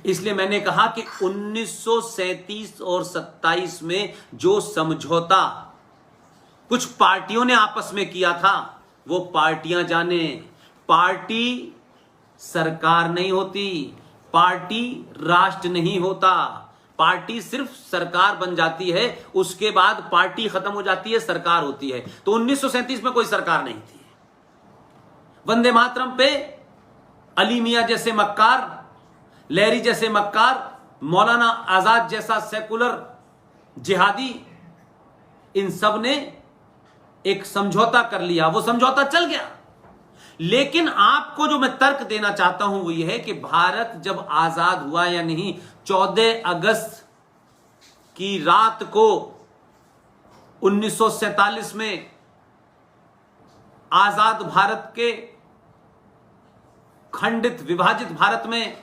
इसलिए मैंने कहा कि 1937 और 27 में जो समझौता कुछ पार्टियों ने आपस में किया था, वो पार्टियां जाने। पार्टी सरकार नहीं होती, पार्टी राष्ट्र नहीं होता। पार्टी सिर्फ सरकार बन जाती है, उसके बाद पार्टी खत्म हो जाती है, सरकार होती है। तो 1937 में कोई सरकार नहीं थी। वंदे मातरम पे अली मियां जैसे मक्कार, लहरी जैसे मक्कार, मौलाना आजाद जैसा सेकुलर जिहादी, इन सब ने एक समझौता कर लिया, वो समझौता चल गया। लेकिन आपको जो मैं तर्क देना चाहता हूं वो ये है कि भारत जब आजाद हुआ या नहीं, 14 अगस्त की रात को 1947 में आजाद भारत के खंडित विभाजित भारत में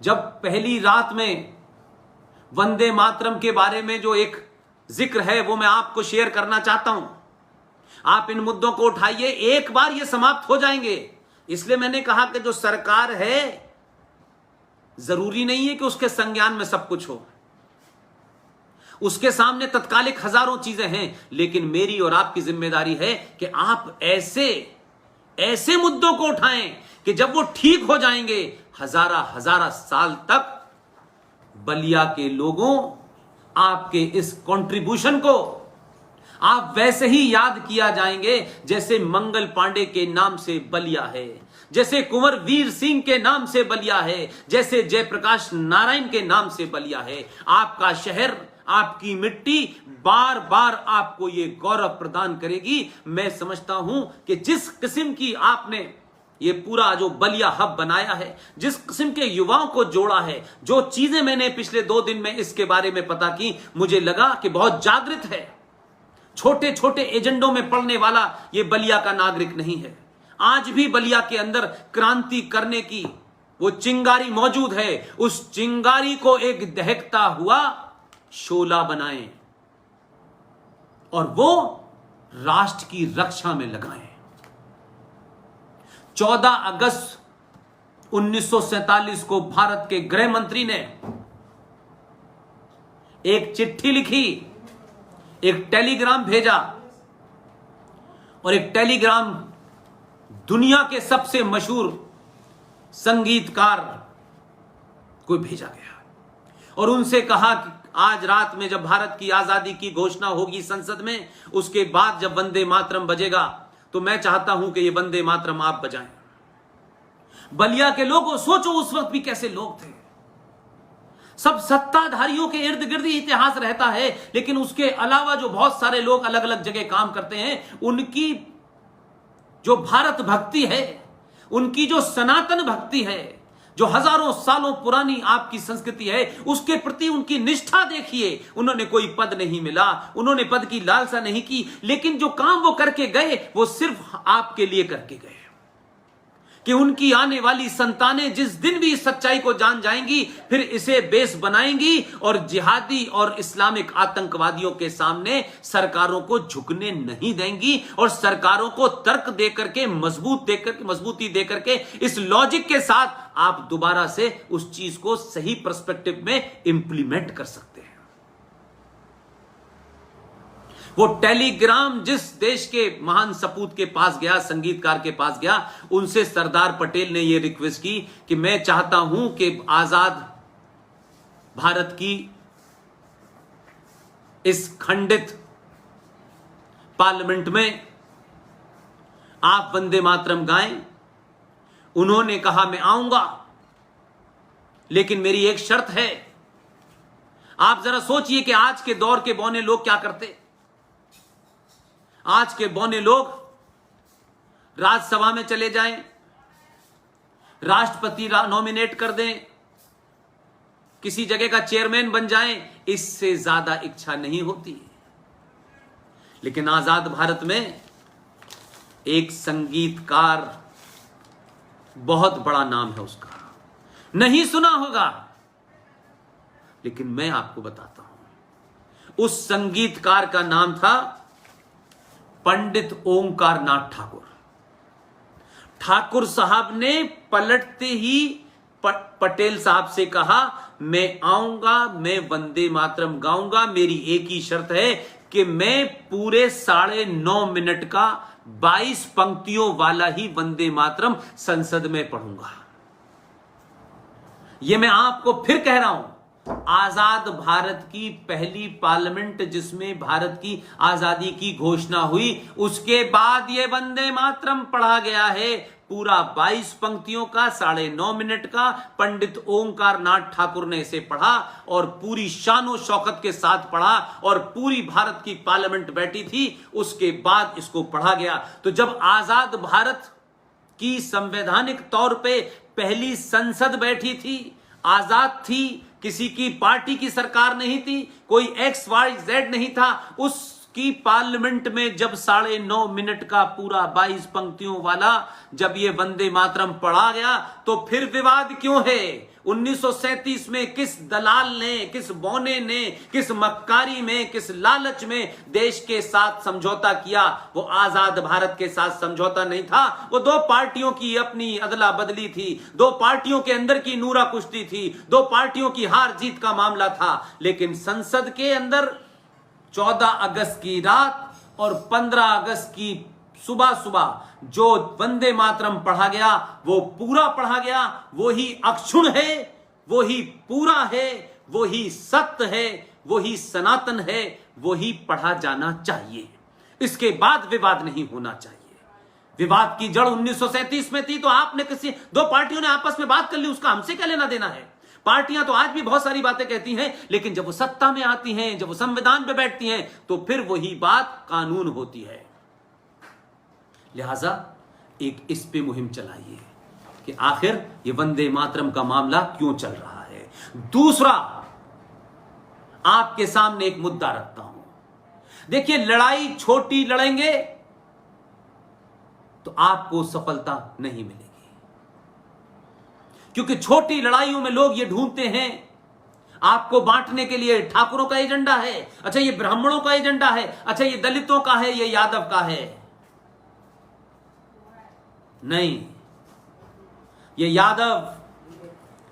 जब पहली रात में वंदे मातरम के बारे में जो एक जिक्र है वो मैं आपको शेयर करना चाहता हूं। आप इन मुद्दों को उठाइए, एक बार ये समाप्त हो जाएंगे। इसलिए मैंने कहा कि जो सरकार है, जरूरी नहीं है कि उसके संज्ञान में सब कुछ हो, उसके सामने तत्कालिक हजारों चीजें हैं, लेकिन मेरी और आपकी जिम्मेदारी है कि आप ऐसे मुद्दों को उठाएं कि जब वो ठीक हो जाएंगे, हजारा साल तक बलिया के लोगों आपके इस कंट्रीब्यूशन को आप वैसे ही याद किया जाएंगे जैसे मंगल पांडे के नाम से बलिया है, जैसे कुंवर वीर सिंह के नाम से बलिया है, जैसे जयप्रकाश नारायण के नाम से बलिया है। आपका शहर, आपकी मिट्टी बार बार आपको यह गौरव प्रदान करेगी। मैं समझता हूं कि जिस किस्म की आपने ये पूरा जो बलिया हब बनाया है, जिस किस्म के युवाओं को जोड़ा है, जो चीजें मैंने पिछले 2 दिन में इसके बारे में पता की, मुझे लगा कि बहुत जागृत है। छोटे छोटे एजेंडों में पड़ने वाला ये बलिया का नागरिक नहीं है। आज भी बलिया के अंदर क्रांति करने की वो चिंगारी मौजूद है। उस चिंगारी को एक दहकता हुआ शोला बनाएं और वो राष्ट्र की रक्षा में लगाएं। 14 अगस्त 1947 को भारत के गृह मंत्री ने एक चिट्ठी लिखी, एक टेलीग्राम भेजा, और एक टेलीग्राम दुनिया के सबसे मशहूर संगीतकार को भेजा गया और उनसे कहा कि आज रात में जब भारत की आजादी की घोषणा होगी संसद में, उसके बाद जब वंदे मातरम बजेगा तो मैं चाहता हूं कि ये वंदे मातरम आप बजाएं। बलिया के लोगों, सोचो उस वक्त भी कैसे लोग थे। सब सत्ताधारियों के इर्द गिर्द ही इतिहास रहता है, लेकिन उसके अलावा जो बहुत सारे लोग अलग अलग जगह काम करते हैं, उनकी जो भारत भक्ति है, उनकी जो सनातन भक्ति है, जो हजारों सालों पुरानी आपकी संस्कृति है, उसके प्रति उनकी निष्ठा देखिए। उन्होंने कोई पद नहीं मिला, उन्होंने पद की लालसा नहीं की, लेकिन जो काम वो करके गए वो सिर्फ आपके लिए करके गए कि उनकी आने वाली संतानें जिस दिन भी इस सच्चाई को जान जाएंगी, फिर इसे बेस बनाएंगी और जिहादी और इस्लामिक आतंकवादियों के सामने सरकारों को झुकने नहीं देंगी और सरकारों को तर्क देकर के मजबूती देकर के इस लॉजिक के साथ आप दोबारा से उस चीज को सही पर्सपेक्टिव में इंप्लीमेंट कर सकते हैं। वो टेलीग्राम जिस देश के महान सपूत के पास गया, संगीतकार के पास गया, उनसे सरदार पटेल ने यह रिक्वेस्ट की कि मैं चाहता हूं कि आजाद भारत की इस खंडित पार्लियामेंट में आप वंदे मातरम गाएं। उन्होंने कहा मैं आऊंगा, लेकिन मेरी एक शर्त है। आप जरा सोचिए कि आज के दौर के बौने लोग क्या करते। आज के बौने लोग राज्यसभा में चले जाएं, राष्ट्रपति नॉमिनेट कर दें, किसी जगह का चेयरमैन बन जाएं, इससे ज्यादा इच्छा नहीं होती। लेकिन आजाद भारत में एक संगीतकार, बहुत बड़ा नाम है उसका, नहीं सुना होगा, लेकिन मैं आपको बताता हूं। उस संगीतकार का नाम था पंडित ओंकार नाथ ठाकुर। ठाकुर साहब ने पलटते ही पटेल साहब से कहा, मैं आऊंगा, मैं वंदे मातरम गाऊंगा, मेरी एक ही शर्त है कि मैं पूरे 9.5 मिनट का 22 पंक्तियों वाला ही वंदे मातरम संसद में पढ़ूंगा। यह मैं आपको फिर कह रहा हूं, आजाद भारत की पहली पार्लियामेंट जिसमें भारत की आजादी की घोषणा हुई, उसके बाद यह वंदे मातरम पढ़ा गया है, पूरा 22 पंक्तियों का 9.5 मिनट का। पंडित ओंकार नाथ ठाकुर ने इसे पढ़ा और पूरी शानो शौकत के साथ पढ़ा और पूरी भारत की पार्लियामेंट बैठी थी, उसके बाद इसको पढ़ा गया। तो जब आजाद भारत की संवैधानिक तौर पे पहली संसद बैठी थी, आजाद थी, किसी की पार्टी की सरकार नहीं थी, कोई XYZ नहीं था, उसकी पार्लियामेंट में जब 9.5 मिनट का पूरा 22 पंक्तियों वाला जब ये वंदे मातरम पढ़ा गया, तो फिर विवाद क्यों है? 1937 में किस दलाल ने, किस बौने ने, किस मक्कारी में, किस लालच में देश के साथ समझौता किया? वो आजाद भारत के साथ समझौता नहीं था, वो दो पार्टियों की अपनी अदला बदली थी, दो पार्टियों के अंदर की नूरा कुश्ती थी, दो पार्टियों की हार जीत का मामला था। लेकिन संसद के अंदर 14 अगस्त की रात और 15 अगस्त की सुबह सुबह जो वंदे मातरम पढ़ा गया, वो पूरा पढ़ा गया, वो ही अक्षुण है, वो ही पूरा है, वो ही सत्य है, वो ही सनातन है, वो ही पढ़ा जाना चाहिए। इसके बाद विवाद नहीं होना चाहिए। विवाद की जड़ 1937 में थी, तो आपने किसी दो पार्टियों ने आपस में बात कर ली, उसका हमसे क्या लेना देना है? पार्टियां तो आज भी बहुत सारी बातें कहती हैं, लेकिन जब वो सत्ता में आती हैं, जब वो संविधान पे बैठती हैं, तो फिर वही बात कानून होती है। लिहाजा एक इस पे मुहिम चलाइए कि आखिर ये वंदे मातरम का मामला क्यों चल रहा है। दूसरा, आपके सामने एक मुद्दा रखता हूं। देखिए, लड़ाई छोटी लड़ेंगे तो आपको सफलता नहीं मिलेगी, क्योंकि छोटी लड़ाइयों में लोग ये ढूंढते हैं आपको बांटने के लिए। ठाकुरों का एजेंडा है, अच्छा ये ब्राह्मणों का एजेंडा है, अच्छा ये दलितों का है, ये यादव का है। नहीं, ये यादव,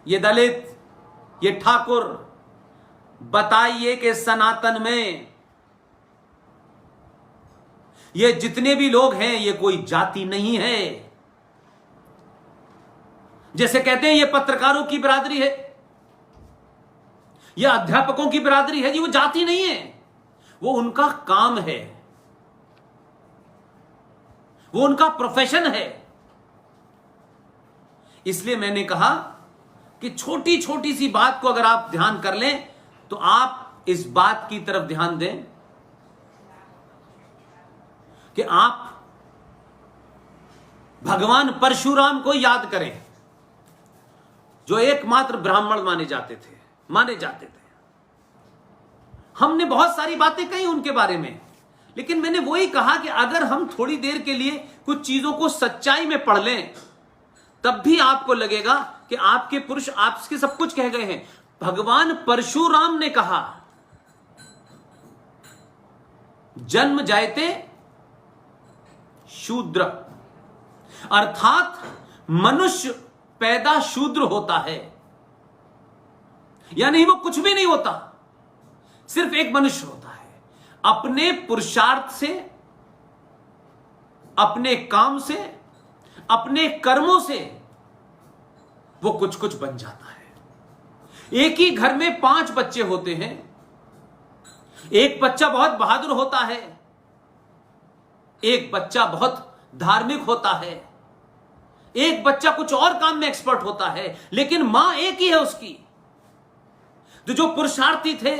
ये दलित, ये ठाकुर, बताइए कि सनातन में ये जितने भी लोग हैं, ये कोई जाति नहीं है। जैसे कहते हैं ये पत्रकारों की बिरादरी है, ये अध्यापकों की बिरादरी है, जी वो जाति नहीं है, वो उनका काम है, वो उनका प्रोफेशन है। इसलिए मैंने कहा कि छोटी छोटी सी बात को अगर आप ध्यान कर लें, तो आप इस बात की तरफ ध्यान दें कि आप भगवान परशुराम को याद करें, जो एकमात्र ब्राह्मण माने जाते थे। हमने बहुत सारी बातें कही उनके बारे में, लेकिन मैंने वही कहा कि अगर हम थोड़ी देर के लिए कुछ चीजों को सच्चाई में पढ़ लें, तब भी आपको लगेगा कि आपके पुरुष आपके सब कुछ कह गए हैं। भगवान परशुराम ने कहा, जन्म जायते शूद्र, अर्थात मनुष्य पैदा शूद्र होता है, यानी वो कुछ भी नहीं होता, सिर्फ एक मनुष्य होता है। अपने पुरुषार्थ से, अपने काम से, अपने कर्मों से वो कुछ कुछ बन जाता है। एक ही घर में 5 बच्चे होते हैं, एक बच्चा बहुत बहादुर होता है, एक बच्चा बहुत धार्मिक होता है, एक बच्चा कुछ और काम में एक्सपर्ट होता है, लेकिन मां एक ही है उसकी। तो जो पुरुषार्थी थे,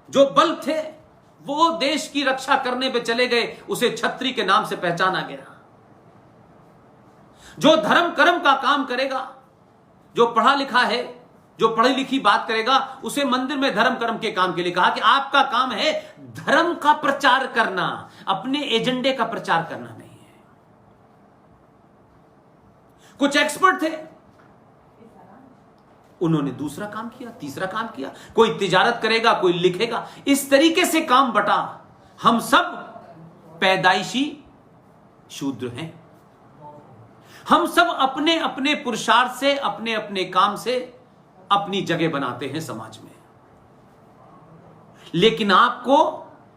जो बल थे, वो देश की रक्षा करने पे चले गए, उसे छत्री के नाम से पहचाना गया। जो धर्म कर्म का काम करेगा, जो पढ़ा लिखा है, जो पढ़ी लिखी बात करेगा, उसे मंदिर में धर्म कर्म के काम के लिए कहा कि आपका काम है धर्म का प्रचार करना, अपने एजेंडे का प्रचार करना नहीं है। कुछ एक्सपर्ट थे, उन्होंने दूसरा काम किया, तीसरा काम किया, कोई तिजारत करेगा, कोई लिखेगा, इस तरीके से काम बटा। हम सब पैदाइशी शूद्र हैं। हम सब अपने अपने पुरुषार्थ से, अपने अपने काम से अपनी जगह बनाते हैं समाज में, लेकिन आपको,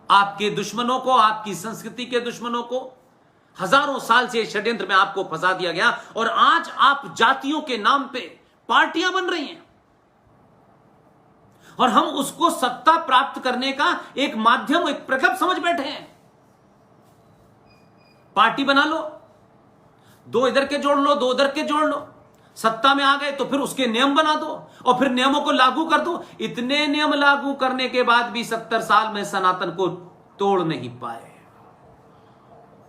आपके दुश्मनों को, आपकी संस्कृति के दुश्मनों को हजारों साल से षड्यंत्र में आपको फंसा दिया गया, और आज आप जातियों के नाम पे पार्टियां बन रही हैं, और हम उसको सत्ता प्राप्त करने का एक माध्यम, एक प्रकल्प समझ बैठे हैं। पार्टी बना लो, दो इधर के जोड़ लो, दो उधर के जोड़ लो, सत्ता में आ गए तो फिर उसके नियम बना दो और फिर नियमों को लागू कर दो। इतने नियम लागू करने के बाद भी 70 साल में सनातन को तोड़ नहीं पाए।